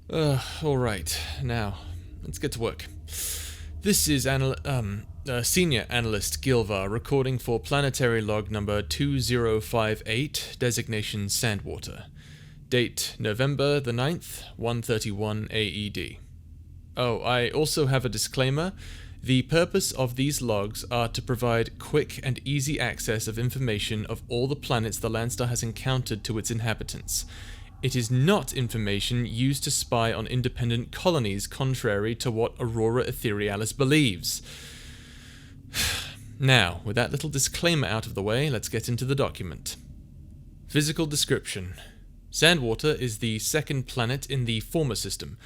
Alright, now, let's get to work. This is Senior Analyst Gilvar recording for planetary log number 2058, designation Sandwater. Date November the 9th, 1:31 AED. Oh, I also have a disclaimer. The purpose of these logs are to provide quick and easy access of information of all the planets the Landstar has encountered to its inhabitants. It is not information used to spy on independent colonies, contrary to what Aurora Etherealis believes. Now, with that little disclaimer out of the way, let's get into the document. Physical description. Sandwater is the second planet in the former system.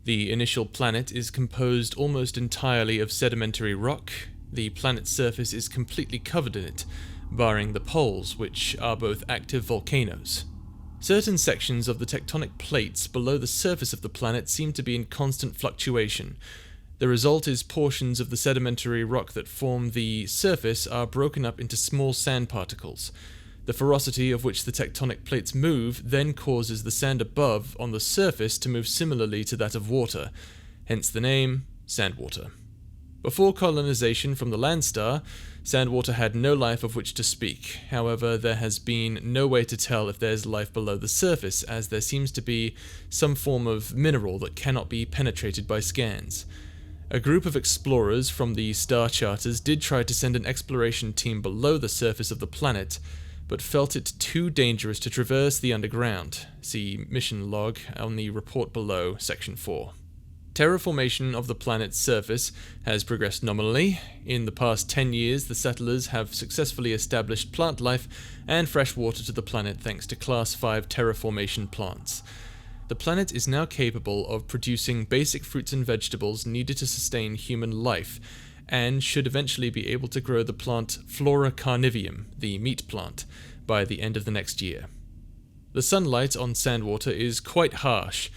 The initial planet is composed almost entirely of sedimentary rock. The planet's surface is completely covered in it, barring the poles, which are both active volcanoes. Certain sections of the tectonic plates below the surface of the planet seem to be in constant fluctuation. The result is portions of the sedimentary rock that form the surface are broken up into small sand particles. The ferocity of which the tectonic plates move then causes the sand above on the surface to move similarly to that of water, hence the name Sandwater. Before colonization from the Landstar, Sandwater had no life of which to speak. However, there has been no way to tell if there is life below the surface, as there seems to be some form of mineral that cannot be penetrated by scans. A group of explorers from the Star Charters did try to send an exploration team below the surface of the planet, but felt it too dangerous to traverse the underground. See mission log on the report below, section 4. Terraformation of the planet's surface has progressed nominally. In the past 10 years, the settlers have successfully established plant life and fresh water to the planet thanks to Class 5 terraformation plants. The planet is now capable of producing basic fruits and vegetables needed to sustain human life, and should eventually be able to grow the plant Flora carnivium, the meat plant, by the end of the next year. The sunlight on Sandwater is quite harsh.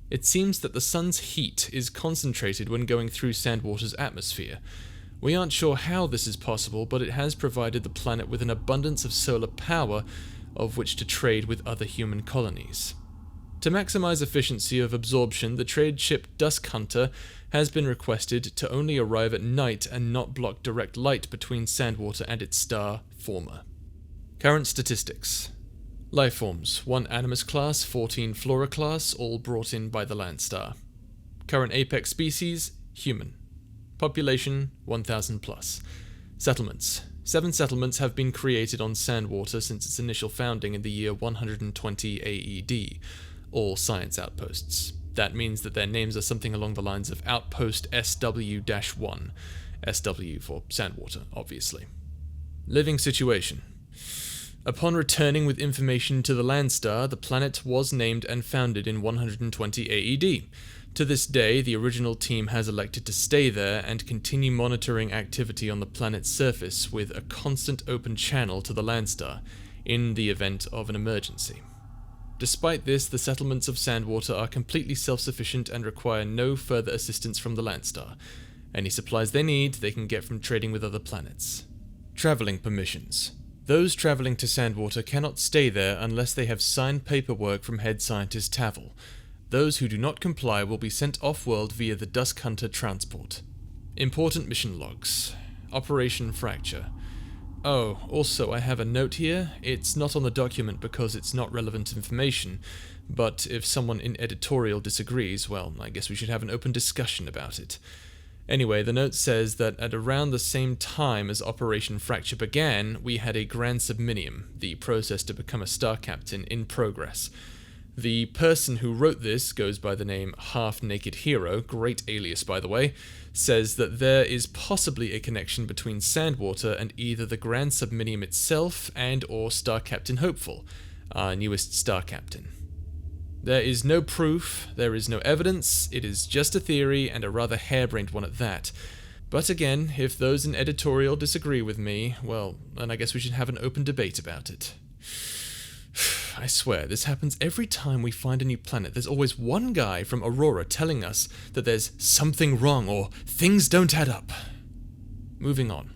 It seems that the sun's heat is concentrated when going through Sandwater's atmosphere. We aren't sure how this is possible, but it has provided the planet with an abundance of solar power of which to trade with other human colonies. To maximize efficiency of absorption, the trade ship Dusk Hunter has been requested to only arrive at night and not block direct light between Sandwater and its star, Forma. Current statistics. Lifeforms, 1 Animus class, 14 Flora class, all brought in by the Landstar. Current apex species, human. Population, 1,000 plus. Settlements. 7 settlements have been created on Sandwater since its initial founding in the year 120 AED, all science outposts. That means that their names are something along the lines of Outpost SW-1. SW for Sandwater, obviously. Living situation. Upon returning with information to the Landstar, the planet was named and founded in 120 AED. To this day, the original team has elected to stay there and continue monitoring activity on the planet's surface with a constant open channel to the Landstar, in the event of an emergency. Despite this, the settlements of Sandwater are completely self-sufficient and require no further assistance from the Landstar. Any supplies they need, they can get from trading with other planets. Traveling permissions. Those traveling to Sandwater cannot stay there unless they have signed paperwork from head scientist Tavel. Those who do not comply will be sent off-world via the Dusk Hunter transport. Important mission logs. Operation Fracture. Oh, also I have a note here. It's not on the document because it's not relevant information, but if someone in editorial disagrees, well, I guess we should have an open discussion about it. Anyway, the note says that at around the same time as Operation Fracture began, we had a Grand Subminium, the process to become a Star Captain, in progress. The person who wrote this goes by the name Half Naked Hero, great alias by the way, says that there is possibly a connection between Sandwater and either the Grand Subminium itself and or Star Captain Hopeful, our newest Star Captain. There is no proof, there is no evidence, it is just a theory, and a rather harebrained one at that. But again, if those in editorial disagree with me, well, then I guess we should have an open debate about it. I swear, this happens every time we find a new planet. There's always one guy from Aurora telling us that there's something wrong or things don't add up. Moving on.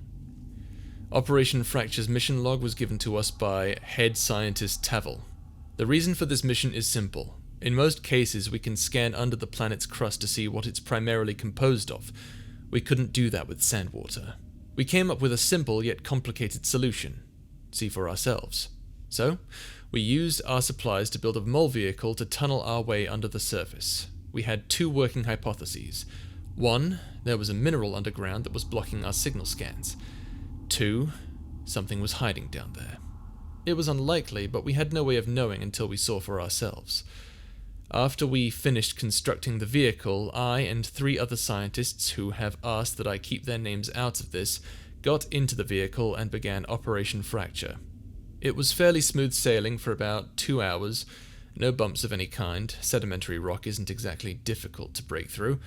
Operation Fracture's mission log was given to us by head scientist Tavel. The reason for this mission is simple. In most cases, we can scan under the planet's crust to see what it's primarily composed of. We couldn't do that with sand water. We came up with a simple yet complicated solution. See for ourselves. So, we used our supplies to build a mole vehicle to tunnel our way under the surface. We had two working hypotheses. One, there was a mineral underground that was blocking our signal scans. Two, something was hiding down there. It was unlikely, but we had no way of knowing until we saw for ourselves. After we finished constructing the vehicle, I and 3 other scientists who have asked that I keep their names out of this got into the vehicle and began Operation Fracture. It was fairly smooth sailing for about 2 hours, no bumps of any kind. Sedimentary rock isn't exactly difficult to break through.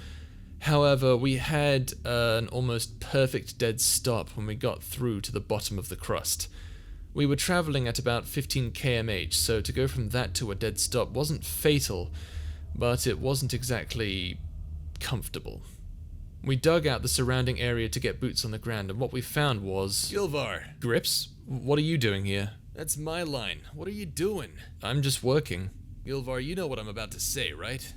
However, we had an almost perfect dead stop when we got through to the bottom of the crust. We were traveling at about 15 km/h, so to go from that to a dead stop wasn't fatal, but it wasn't exactly comfortable. We dug out the surrounding area to get boots on the ground, and what we found was... Gilvar! Grips? What are you doing here? That's my line. What are you doing? I'm just working. Gilvar, you know what I'm about to say, right?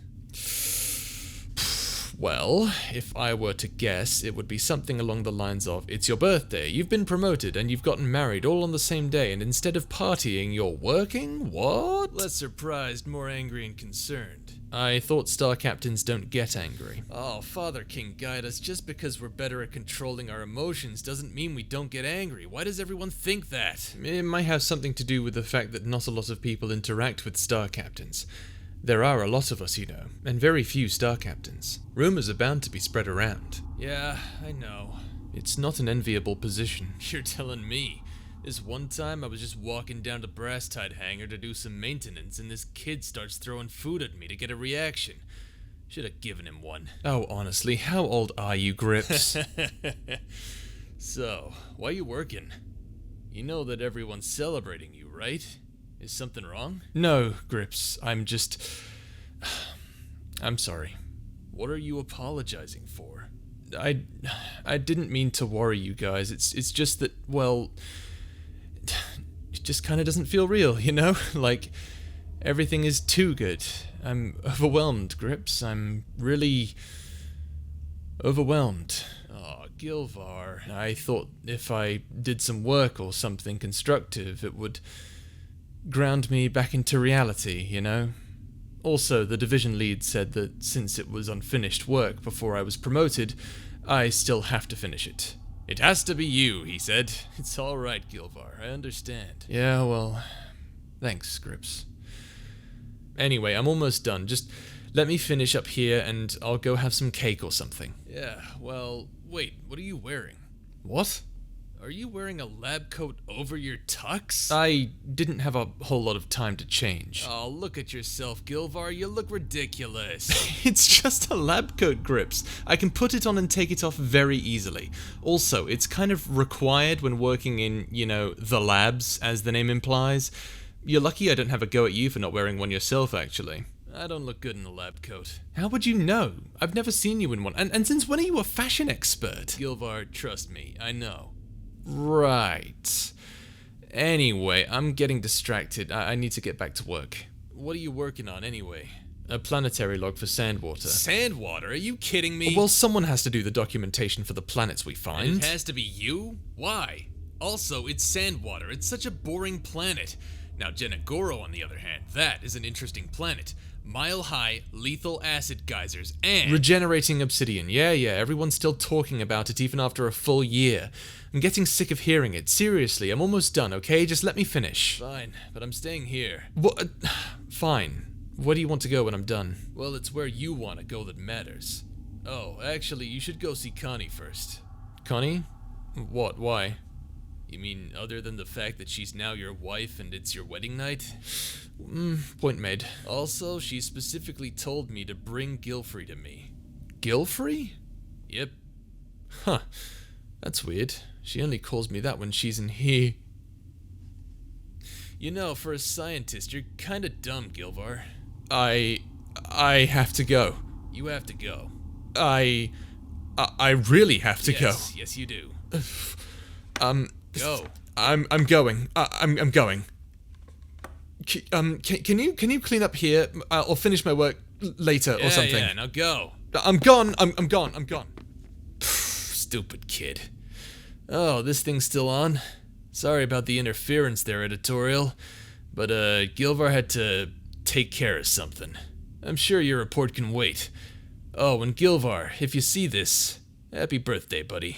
Well, if I were to guess, it would be something along the lines of, it's your birthday, you've been promoted, and you've gotten married all on the same day, and instead of partying, you're working? What? Less surprised, more angry and concerned. I thought star captains don't get angry. Oh, Father King, guide us. Just because we're better at controlling our emotions doesn't mean we don't get angry. Why does everyone think that? It might have something to do with the fact that not a lot of people interact with star captains. There are a lot of us, you know, and very few star captains. Rumors are bound to be spread around. Yeah, I know. It's not an enviable position. You're telling me. This one time I was just walking down to Brasstide Hangar to do some maintenance, and this kid starts throwing food at me to get a reaction. Should have given him one. Oh, honestly, how old are you, Grips? So, why you working? You know that everyone's celebrating you, right? Is something wrong? No, Grips, I'm sorry. What are you apologizing for? I didn't mean to worry you guys. It's just that, well, it just kind of doesn't feel real, you know? Like, everything is too good. I'm overwhelmed, Grips. I'm really overwhelmed. Oh, Gilvar. I thought if I did some work or something constructive, it would ground me back into reality, you know? Also, the division lead said that since it was unfinished work before I was promoted, I still have to finish it. It has to be you, he said. It's all right, Gilvar. I understand. Yeah, well, thanks, Grips. Anyway, I'm almost done. Just let me finish up here and I'll go have some cake or something. Yeah, well, wait, what are you wearing? What? Are you wearing a lab coat over your tux? I didn't have a whole lot of time to change. Oh, look at yourself, Gilvar. You look ridiculous. It's just a lab coat, Grips. I can put it on and take it off very easily. Also, it's kind of required when working in, you know, the labs, as the name implies. You're lucky I don't have a go at you for not wearing one yourself, actually. I don't look good in a lab coat. How would you know? I've never seen you in one. And since when are you a fashion expert? Gilvar, trust me, I know. Right. Anyway, I'm getting distracted. I need to get back to work. What are you working on anyway? A planetary log for sandwater. Sandwater? Are you kidding me? Well, someone has to do the documentation for the planets we find. And it has to be you? Why? Also, it's sandwater. It's such a boring planet. Now, Genagoro, on the other hand, that is an interesting planet. Mile-high, lethal acid geysers, and... regenerating obsidian. Yeah, everyone's still talking about it even after a full year. I'm getting sick of hearing it. Seriously, I'm almost done, okay? Just let me finish. Fine, but I'm staying here. What? Fine. Where do you want to go when I'm done? Well, it's where you want to go that matters. Oh, actually, you should go see Connie first. Connie? What? Why? You mean other than the fact that she's now your wife and it's your wedding night? Point made. Also, she specifically told me to bring Gilfrey to me. Gilfrey? Yep. Huh. That's weird. She only calls me that when she's in here. You know, for a scientist, you're kinda dumb, Gilvar. I have to go. You have to go. I really have to go. Yes, you do. Go. I'm going. I'm going. can you clean up here? I'll finish my work later or something. Yeah, now go. I'm gone. I'm gone. Stupid kid. Oh, this thing's still on. Sorry about the interference there, editorial. But, Gilvar had to take care of something. I'm sure your report can wait. Oh, and Gilvar, if you see this, happy birthday, buddy.